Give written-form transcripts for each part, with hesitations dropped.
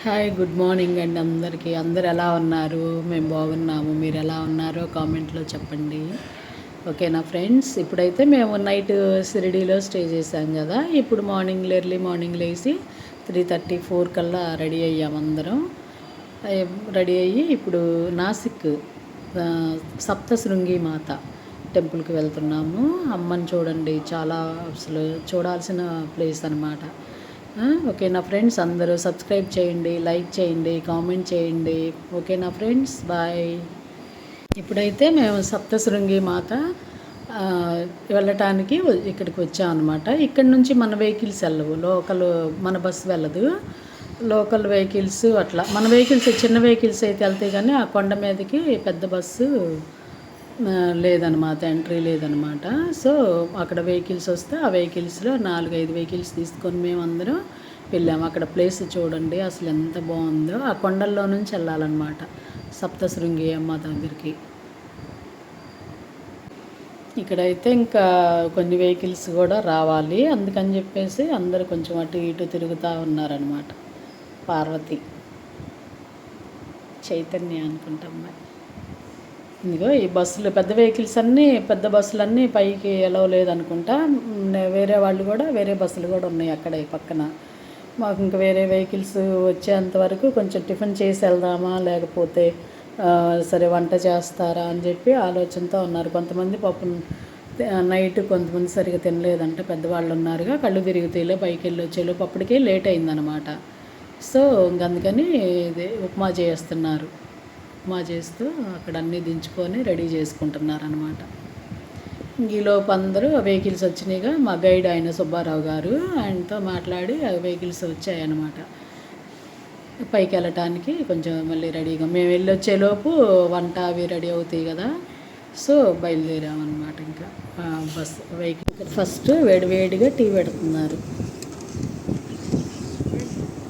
Hi good morning అండి అందరికీ. అందరు ఎలా ఉన్నారు? మేము బాగున్నాము. మీరు ఎలా ఉన్నారో కామెంట్లో చెప్పండి. ఓకేనా ఫ్రెండ్స్? ఇప్పుడైతే మేము నైట్ షిరిడీలో స్టే చేసాం కదా. ఇప్పుడు ఎర్లీ మార్నింగ్ లేచి 3:30, 4 కల్లా రెడీ అయ్యాము అందరం. రెడీ అయ్యి ఇప్పుడు నాసిక్ సప్తశృంగి మాత టెంపుల్కి వెళ్తున్నాము. అమ్మని చూడండి, చాలా అసలు చూడాల్సిన ప్లేస్ అనమాట. ఓకేనా ఫ్రెండ్స్? అందరూ సబ్స్క్రైబ్ చేయండి, లైక్ చేయండి, కామెంట్ చేయండి. ఓకేనా ఫ్రెండ్స్? బాయ్. ఇప్పుడైతే మేము సప్తశృంగి మాత వెళ్ళటానికి ఇక్కడికి వచ్చామన్నమాట. ఇక్కడ నుంచి మన వెహికల్స్ వెళ్ళవు, లోకల్ మన బస్సు వెళ్ళదు. లోకల్ వెహికల్స్ అట్లా మన వెహికల్స్ చిన్న వెహికల్స్ అయితే వెళ్తాయి, కానీ ఆ కొండ మీదకి పెద్ద బస్సు లేదనమాట, ఎంట్రీ లేదనమాట. సో అక్కడ వెహికల్స్ వస్తే ఆ వెహికల్స్లో 4-5 వెహికల్స్ తీసుకొని మేము అందరం వెళ్ళాము. అక్కడ ప్లేస్ చూడండి అసలు ఎంత బాగుందో. ఆ కొండల్లో నుంచి వెళ్ళాలన్నమాట సప్తశృంగి అమ్మ దగ్గరికి. ఇక్కడైతే ఇంకా కొన్ని వెహికల్స్ కూడా రావాలి, అందుకని చెప్పేసి అందరూ కొంచెం అటు ఇటు తిరుగుతూ ఉన్నారనమాట. పార్వతి, చైతన్య అనుకుంటాం. ఇదిగో ఈ బస్సులు, పెద్ద బస్సులన్నీ పైకి ఎలవ్ లేదనుకుంటా. వేరే వాళ్ళు కూడా, వేరే బస్సులు కూడా ఉన్నాయి అక్కడ ఈ పక్కన. మాకు ఇంకా వేరే వెహికల్స్ వచ్చేంతవరకు కొంచెం టిఫిన్ చేసి వెళ్దామా, లేకపోతే సరే వంట చేస్తారా అని చెప్పి ఆలోచనతో ఉన్నారు. కొంతమంది పాపం నైట్ కొంతమంది సరిగా తినలేదంట, పెద్దవాళ్ళు ఉన్నారుగా. కళ్ళు తిరుగుతాయిలే పైకి వెళ్ళి వచ్చేలోపు అప్పటికే లేట్ అయిందనమాట. సో అందుకని ఇది ఉప్మా చేస్తున్నారు. ఉప్మా చేస్తూ అక్కడ అన్నీ దించుకొని రెడీ చేసుకుంటున్నారనమాట. ఈలోపు అందరూ వెహికల్స్ వచ్చినాయిగా. మా గైడ్ ఆయన సుబ్బారావు గారు, ఆయనతో మాట్లాడి ఆ వెహికల్స్ వచ్చాయన్నమాట. పైకి వెళ్ళటానికి కొంచెం మళ్ళీ రెడీగా మేము వెళ్ళి వచ్చేలోపు వంట అవి రెడీ అవుతాయి కదా. సో బయలుదేరామన్నమాట. ఇంకా బస్ వెహికల్ ఫస్ట్ వేడివేడిగా టీ పెడుతున్నారు,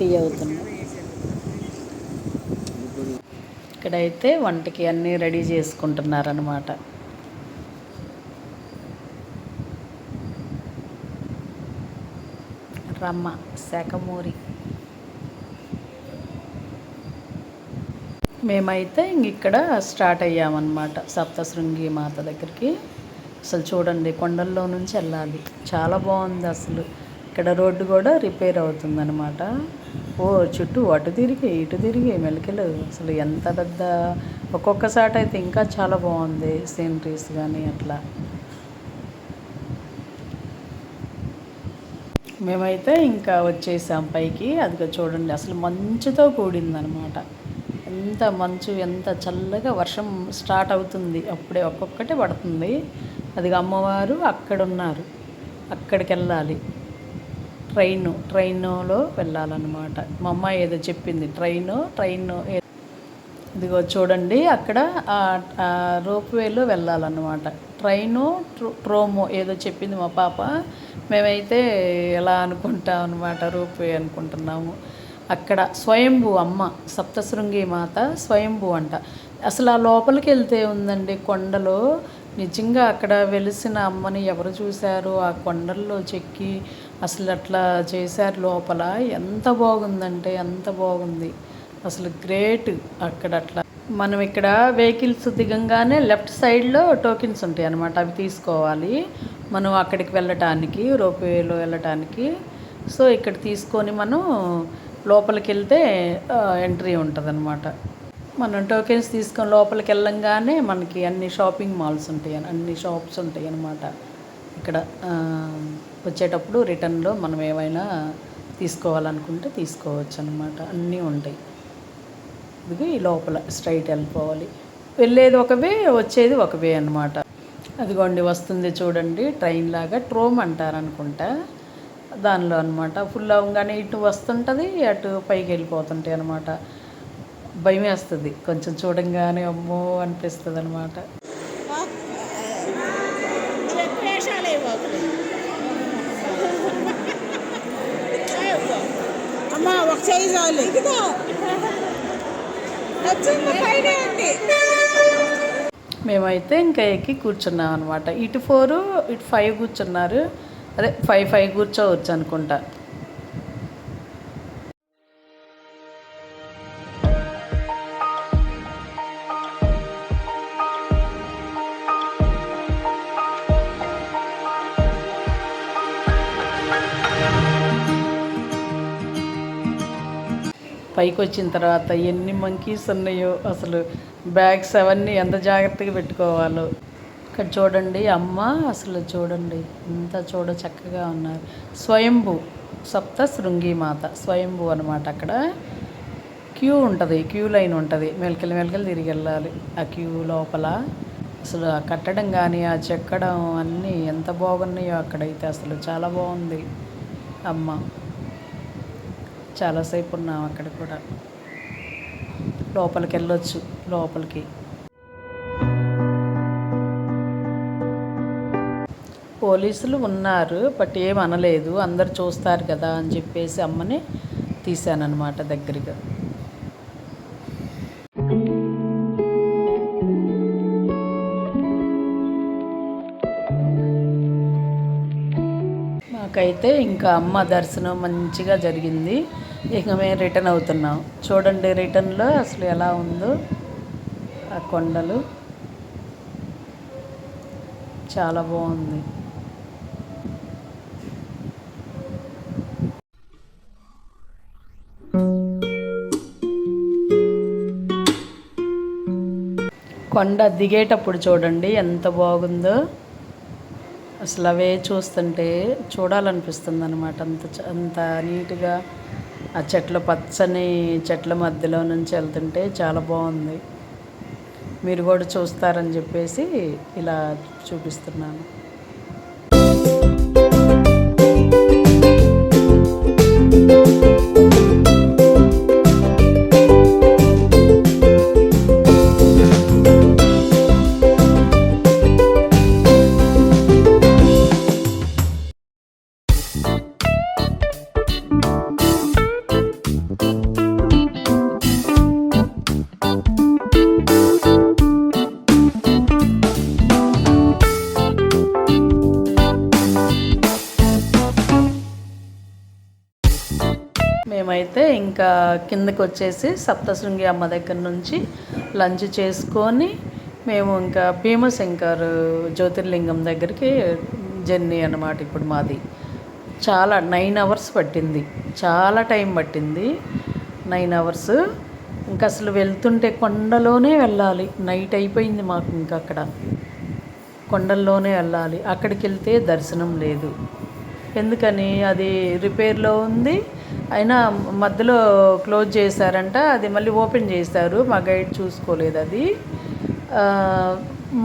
టీ అవుతుంది. ఇక్కడైతే వంటకి అన్నీ రెడీ చేసుకుంటున్నారనమాట. రమ్మ, శాఖమూరి. మేమైతే ఇక్కడ స్టార్ట్ అయ్యామన్నమాట సప్తశృంగి మాత దగ్గరికి. అసలు చూడండి కొండల్లో నుంచి వెళ్ళాలి, చాలా బాగుంది అసలు. ఇక్కడ రోడ్డు కూడా రిపేర్ అవుతుందన్నమాట. చుట్టూ అటు తిరిగి ఇటు తిరిగి మెలికలు అసలు ఎంత పెద్ద. ఒక్కొక్కసారి అయితే ఇంకా చాలా బాగుంది సీనరీస్ కానీ అట్లా. మేమైతే ఇంకా వచ్చేసాం పైకి. అదిగో చూడండి అసలు మంచుతో కూడిందనమాట. ఎంత మంచు, ఎంత చల్లగా. వర్షం స్టార్ట్ అవుతుంది అప్పుడే, ఒక్కొక్కటే పడుతుంది. అది అమ్మవారు అక్కడ ఉన్నారు, అక్కడికి వెళ్ళాలి. ట్రైన్లో వెళ్ళాలన్నమాట. మా అమ్మాయి ఏదో చెప్పింది, ట్రైన్ ఇదిగో చూడండి అక్కడ రోప్వేలో వెళ్ళాలన్నమాట. ట్రోమో ఏదో చెప్పింది మా పాప. మేమైతే ఎలా అనుకుంటాం అనమాట, రోప్వే అనుకుంటున్నాము. అక్కడ స్వయంభూ అమ్మ, సప్తశృంగి మాత స్వయంభూ అంట. అసలు ఆ లోపలికి వెళ్తే ఉందండి కొండలో. నిజంగా అక్కడ వెలిసిన అమ్మని ఎవరు చూశారు? ఆ కొండల్లో చెక్కి అసలు అట్లా చేశారు లోపల. ఎంత బాగుందంటే ఎంత బాగుంది అసలు, గ్రేట్. అక్కడ అట్లా మనం ఇక్కడ వెహికల్స్ దిగంగానే లెఫ్ట్ సైడ్లో టోకెన్స్ ఉంటాయి అన్నమాట, అవి తీసుకోవాలి మనం అక్కడికి వెళ్ళటానికి, రోప్వేలో వెళ్ళటానికి. సో ఇక్కడ తీసుకొని మనం లోపలికి వెళ్తే ఎంట్రీ ఉంటుంది అనమాట. మనం టోకెన్స్ తీసుకొని లోపలికి వెళ్ళంగానే మనకి అన్ని షాపింగ్ మాల్స్ ఉంటాయి, అన్ని షాప్స్ ఉంటాయి అన్నమాట. ఇక్కడ వచ్చేటప్పుడు రిటర్న్లో మనం ఏమైనా తీసుకోవాలనుకుంటే తీసుకోవచ్చు అనమాట, అన్నీ ఉంటాయి. ఇది ఈ లోపల స్ట్రైట్ వెళ్ళిపోవాలి. వెళ్ళేది ఒక వే, వచ్చేది ఒక వే అనమాట. అదిగోండి వస్తుంది చూడండి, ట్రైన్ లాగా. ట్రోమ్ అంటారనుకుంటా దానిలో అనమాట. ఫుల్ అవ్వగానే ఇటు వస్తుంటుంది, అటు పైకి వెళ్ళిపోతుంటాయి అనమాట. భయం వేస్తుంది కొంచెం చూడంగానే, అమ్మో అనిపిస్తుంది అనమాట. మేమైతే ఇంకా ఎక్కి కూర్చున్నాం అనమాట. ఇటు 4, ఇటు 5 కూర్చున్నారు. అదే 5 కూర్చోవచ్చు అనుకుంటా. పైకి వచ్చిన తర్వాత ఎన్ని మంకీస్ ఉన్నాయో అసలు, బ్యాగ్స్ అవన్నీ ఎంత జాగ్రత్తగా పెట్టుకోవాలో. ఇక్కడ చూడండి అమ్మ, అసలు చూడండి ఎంత చక్కగా ఉన్నారు. స్వయంభూ సప్త శృంగి మాత స్వయంభూ అనమాట. అక్కడ క్యూ ఉంటుంది, క్యూ లైన్ ఉంటుంది, మెలకలు తిరిగి వెళ్ళాలి ఆ క్యూ లోపల. అసలు ఆ కట్టడం కానీ ఆ చెక్కడం అన్నీ ఎంత బాగున్నాయో అక్కడైతే. అసలు చాలా బాగుంది అమ్మ. చాలాసేపు ఉన్నాం అక్కడ కూడా. లోపలికి వెళ్ళొచ్చు లోపలికి. పోలీసులు ఉన్నారు, బట్ ఏం అనలేదు, అందరు చూస్తారు కదా అని చెప్పేసి అమ్మని తీశానన్నమాట దగ్గరగా. మాకైతే ఇంకా అమ్మ దర్శనం మంచిగా జరిగింది. ఇక మేము రిటర్న్ అవుతున్నాం. చూడండి రిటర్న్లో అసలు ఎలా ఉందో ఆ కొండలు, చాలా బాగుంది. కొండ దిగేటప్పుడు చూడండి ఎంత బాగుందో అసలు. అవే చూస్తుంటే చూడాలనిపిస్తుంది అనమాట. అంత నీట్గా ఆ చెట్ల పచ్చని చెట్ల మధ్యలో నుంచి వెళ్తుంటే చాలా బాగుంది. మీరు కూడా చూస్తారని చెప్పేసి ఇలా చూపిస్తున్నాను. మేమైతే ఇంకా కిందకి వచ్చేసి సప్తశృంగి అమ్మ దగ్గర నుంచి లంచ్ చేసుకొని మేము ఇంకా భీమశంకర్ జ్యోతిర్లింగం దగ్గరికి జర్నీ అన్నమాట. ఇప్పుడు మాది చాలా 9 అవర్స్ పట్టింది, చాలా టైం పట్టింది, 9 అవర్స్. ఇంకా అసలు వెళ్తుంటే కొండలోనే వెళ్ళాలి. నైట్ అయిపోయింది మాకు. ఇంకా అక్కడ కొండల్లోనే వెళ్ళాలి. అక్కడికి వెళ్తే దర్శనం లేదు, ఎందుకని అది రిపేర్లో ఉంది. అయినా మధ్యలో క్లోజ్ చేశారంట, అది మళ్ళీ ఓపెన్ చేశారు. మా గైడ్ చూసుకోలేదు. అది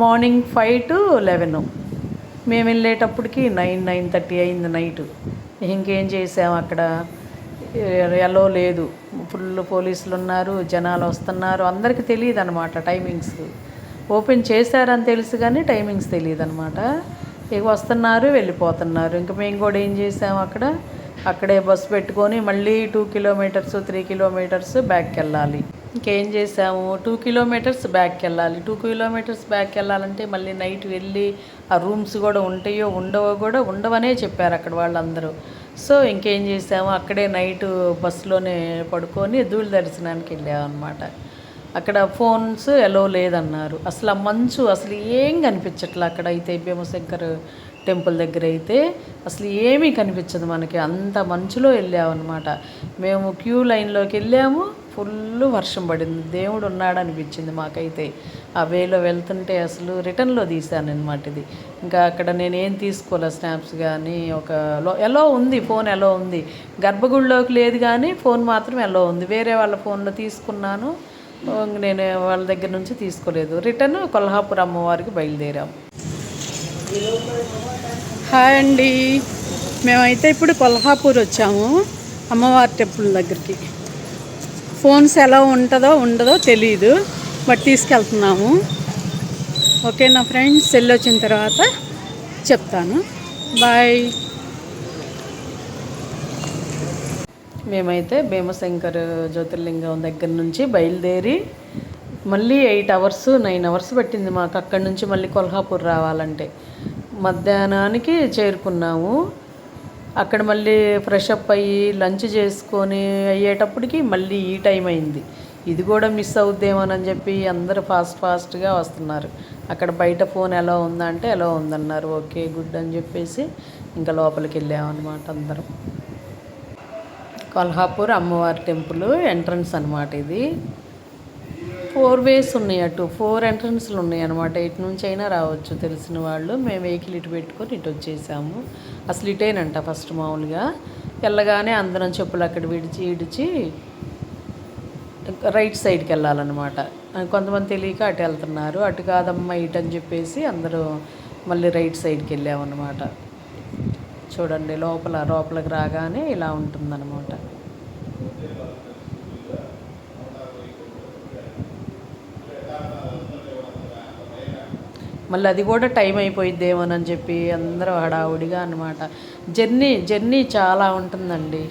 మార్నింగ్ 5 to 11, మేము వెళ్ళేటప్పటికి 9-9:30 అయింది నైటు. ఇంకేం చేసాము అక్కడ, ఎలో లేదు, ఫుల్ పోలీసులు ఉన్నారు, జనాలు వస్తున్నారు. అందరికీ తెలియదు అనమాట టైమింగ్స్. ఓపెన్ చేశారని తెలుసు కానీ టైమింగ్స్ తెలియదు అనమాట. ఇక వస్తున్నారు వెళ్ళిపోతున్నారు. ఇంకా మేము కూడా ఏం చేసాము, అక్కడే బస్సు పెట్టుకొని మళ్ళీ 2 kilometers 3 kilometers బ్యాక్కి వెళ్ళాలి. ఇంకేం చేసాము, 2 kilometers బ్యాక్కి వెళ్ళాలి. 2 kilometers బ్యాక్కి వెళ్ళాలంటే మళ్ళీ నైట్ వెళ్ళి ఆ రూమ్స్ కూడా ఉంటాయో ఉండవో కూడా ఉండవనే చెప్పారు అక్కడ వాళ్ళందరూ. సో ఇంకేం చేసాము, అక్కడే నైట్ బస్సులోనే పడుకొని ధూళి దర్శనానికి వెళ్ళామన్నమాట. అక్కడ ఫోన్స్ ఎలో లేదన్నారు. అసలు ఆ మంచు అసలు ఏం కనిపించట్లే. అక్కడైతే భీమశంకర్ టెంపుల్ దగ్గర అయితే అసలు ఏమీ కనిపించదు మనకి, అంత మంచులో వెళ్ళామన్నమాట. మేము క్యూ లైన్లోకి వెళ్ళాము, ఫుల్ వర్షం పడింది. దేవుడు ఉన్నాడు అనిపించింది మాకైతే. ఆ వేలో వెళ్తుంటే అసలు రిటర్న్లో తీశాను అనమాట ఇది. ఇంకా అక్కడ నేనేం తీసుకోలే స్నాప్స్ కానీ. ఎలో ఉంది, ఫోన్ ఎలో ఉంది, గర్భగుడిలోకి లేదు కానీ ఫోన్ మాత్రం ఎలో ఉంది. వేరే వాళ్ళ ఫోన్లో తీసుకున్నాను, నేను వాళ్ళ దగ్గర నుంచి తీసుకోలేదు. రిటర్న్ కొల్హాపూర్ అమ్మవారికి బయలుదేరాము. హాయ్ అండి, మేమైతే ఇప్పుడు కొల్హాపూర్ వచ్చాము అమ్మవారి టెంపుల్ దగ్గరికి. ఫోన్స్ ఎలా ఉంటుందో ఉండదో తెలీదు, బట్ తీసుకెళ్తున్నాము. ఓకేనా ఫ్రెండ్స్, వెళ్ళొచ్చిన తర్వాత చెప్తాను. బాయ్. మేమైతే భీమశంకర్ జ్యోతిర్లింగం దగ్గర నుంచి బయలుదేరి మళ్ళీ 8 hours 9 hours పట్టింది మాకు అక్కడి నుంచి మళ్ళీ కొల్హాపూర్ రావాలంటే. మధ్యాహ్నానికి చేరుకున్నాము. అక్కడ మళ్ళీ ఫ్రెష్ అప్ అయ్యి లంచ్ చేసుకొని అయ్యేటప్పటికి మళ్ళీ ఈ టైం అయింది. ఇది కూడా మిస్ అవుద్దేమోనని చెప్పి అందరూ ఫాస్ట్గా వస్తున్నారు. అక్కడ బయట ఫోన్ ఎలా ఉందంటే ఎలా ఉందన్నారు. ఓకే గుడ్ అని చెప్పేసి ఇంకా లోపలికి వెళ్ళామన్నమాట అందరం. కొల్హాపూర్ అమ్మవారి టెంపుల్ ఎంట్రన్స్ అనమాట ఇది. 4 వేస్ ఉన్నాయి, అటు 4 ఎంట్రన్స్లు ఉన్నాయి అనమాట. ఇటు నుంచి అయినా రావచ్చు తెలిసిన వాళ్ళు. మేము వెహికల్ ఇటు పెట్టుకొని ఇటు వచ్చేసాము. అసలు ఇటేనంట ఫస్ట్ మామూలుగా వెళ్ళగానే అందరం చెప్పులు అక్కడ విడిచి రైట్ సైడ్కి వెళ్ళాలన్నమాట. కొంతమంది తెలియక అటు వెళ్తున్నారు. అటు కాదమ్మా ఇటు అని చెప్పేసి అందరూ మళ్ళీ రైట్ సైడ్కి వెళ్ళామన్నమాట. చూడండి లోపలికి రాగానే ఇలా ఉంటుందన్నమాట. మళ్ళీ అది కూడా టైం అయిపోయిద్దేమోనని చెప్పి అందరూ హడావుడిగా అనమాట. జర్నీ చాలా ఉంటుందండి.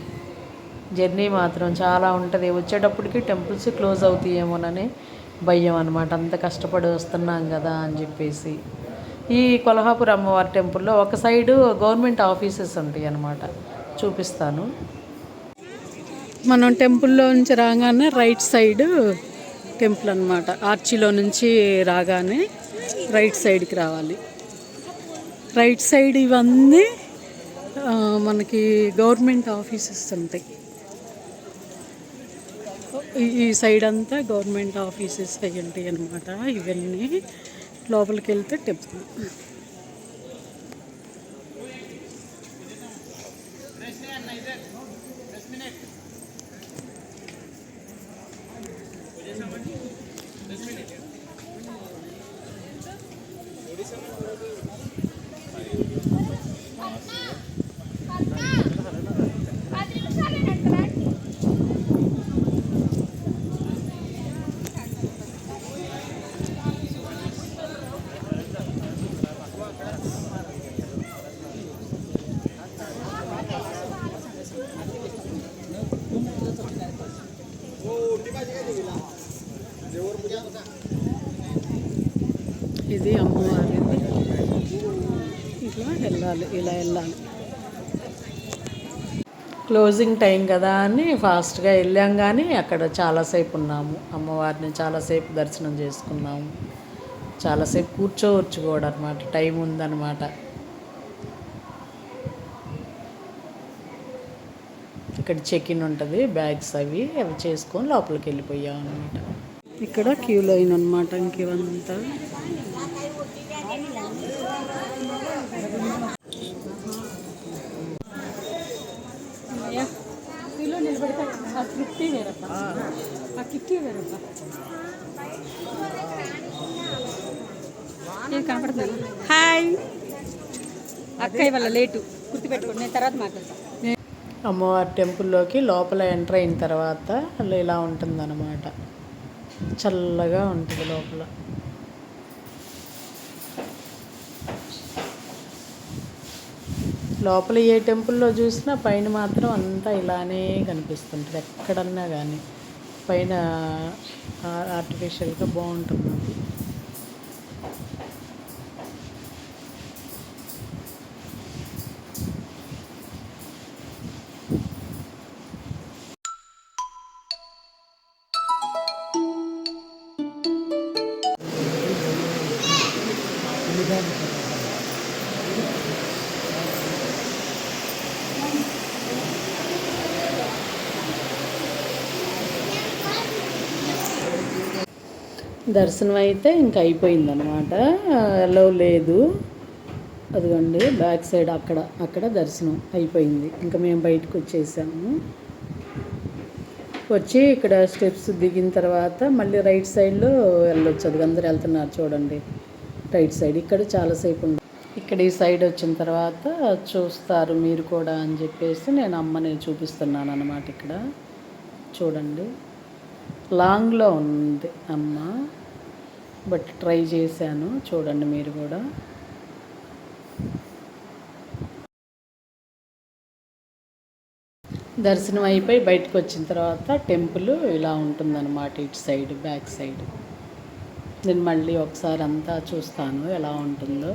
జర్నీ మాత్రం చాలా ఉంటుంది. వచ్చేటప్పటికి టెంపుల్స్ క్లోజ్ అవుతాయేమోనని భయం అనమాట. అంత కష్టపడి వస్తున్నాం కదా అని చెప్పేసి. ఈ కొల్హాపూర్ అమ్మవారి టెంపుల్లో ఒక సైడు గవర్నమెంట్ ఆఫీసెస్ ఉంటాయి అన్నమాట. చూపిస్తాను. మనం టెంపుల్లో నుంచి రాగానే రైట్ సైడు టెంపుల్ అనమాట. ఆర్చిలో నుంచి రాగానే రైట్ సైడ్కి రావాలి. రైట్ సైడ్ ఇవన్నీ మనకి గవర్నమెంట్ ఆఫీసెస్ ఉంటాయి. ఈ సైడ్ అంతా గవర్నమెంట్ ఆఫీసెస్ అవి ఉంటాయి అన్నమాట. ఇవన్నీ లోపలికి వెళ్తే టెంపుల్. ఇది అమ్మవారిది. ఇలా వెళ్ళాలి. క్లోజింగ్ టైం కదా అని ఫాస్ట్గా వెళ్ళాం, కానీ అక్కడ చాలాసేపు ఉన్నాము. అమ్మవారిని చాలాసేపు దర్శనం చేసుకున్నాము. చాలాసేపు కూర్చోవచ్చు కూడా అనమాట. టైం ఉందన్నమాట. ఇక్కడ చెక్-ఇన్ ఉంటుంది. బ్యాగ్స్ అవి చేసుకొని లోపలికి వెళ్ళిపోయాం అనమాట. ఇక్కడ క్యూ లైన్ అనమాట. ఇంకేవంతా కనపడుతుంది. హాయ్ అక్కయ్య వల్ల లేటు గుర్తుపెట్టుకోండి, నేను తర్వాత మాట్లాడతాను. అమ్మవారి టెంపుల్లోకి లోపల ఎంటర్ అయిన తర్వాత ఇలా ఉంటుందన్నమాట. చల్లగా ఉంటుంది లోపల. లోపల ఏ టెంపుల్లో చూసినా పైన మాత్రం అంతా ఇలానే కనిపిస్తుంటుంది. ఎక్కడన్నా కానీ పైన ఆర్టిఫిషియల్గా బాగుంటుంది. దర్శనం అయితే ఇంకా అయిపోయిందనమాట. ఎల్లో లేదు. అదిగోండి బ్యాక్ సైడ్ అక్కడ దర్శనం అయిపోయింది. ఇంకా మేము బయటకు వచ్చేసాము. వచ్చి ఇక్కడ స్టెప్స్ దిగిన తర్వాత మళ్ళీ రైట్ సైడ్లో వెళ్ళొచ్చు. అది అందరూ వెళ్తున్నారు చూడండి. రైట్ సైడ్ ఇక్కడ చాలాసేపు ఉంది. ఇక్కడ ఈ సైడ్ వచ్చిన తర్వాత చూస్తారు మీరు కూడా అని చెప్పేసి నేను అమ్మని చూపిస్తున్నాను అన్నమాట. ఇక్కడ చూడండి లాంగ్లో ఉంది అమ్మ, బట్ ట్రై చేశాను. చూడండి మీరు కూడా. దర్శనం అయిపోయి బయటకు వచ్చిన తర్వాత టెంపుల్ ఇలా ఉంటుందన్నమాట. ఇటు సైడ్ బ్యాక్ సైడ్ నేను మళ్ళీ ఒకసారి అంతా చూస్తాను ఎలా ఉంటుందో.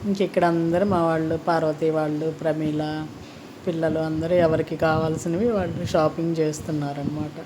ఇంక ఇక్కడ అందరూ మా వాళ్ళు, పార్వతి వాళ్ళు, ప్రమీల పిల్లలు అందరూ ఎవరికి కావాల్సినవి వాళ్ళు షాపింగ్ చేస్తున్నారనమాట.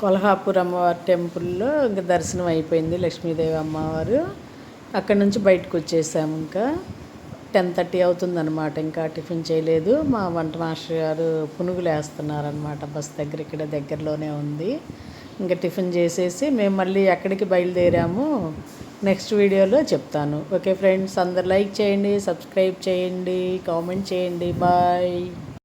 కొల్హాపూర్ అమ్మవారి టెంపుల్లో ఇంకా దర్శనం అయిపోయింది, లక్ష్మీదేవి అమ్మవారు. అక్కడి నుంచి బయటకు వచ్చేసాము. ఇంకా 10:30 అవుతుందన్నమాట. ఇంకా టిఫిన్ చేయలేదు. మా వంట మాస్టర్ గారు పునుగులు వేస్తున్నారనమాట. బస్ దగ్గర, ఇక్కడ దగ్గరలోనే ఉంది. ఇంకా టిఫిన్ చేసేసి మేము మళ్ళీ ఎక్కడికి బయలుదేరాము నెక్స్ట్ వీడియోలో చెప్తాను. ఓకే ఫ్రెండ్స్, అందరు లైక్ చేయండి, సబ్స్క్రైబ్ చేయండి, కామెంట్ చేయండి. బాయ్.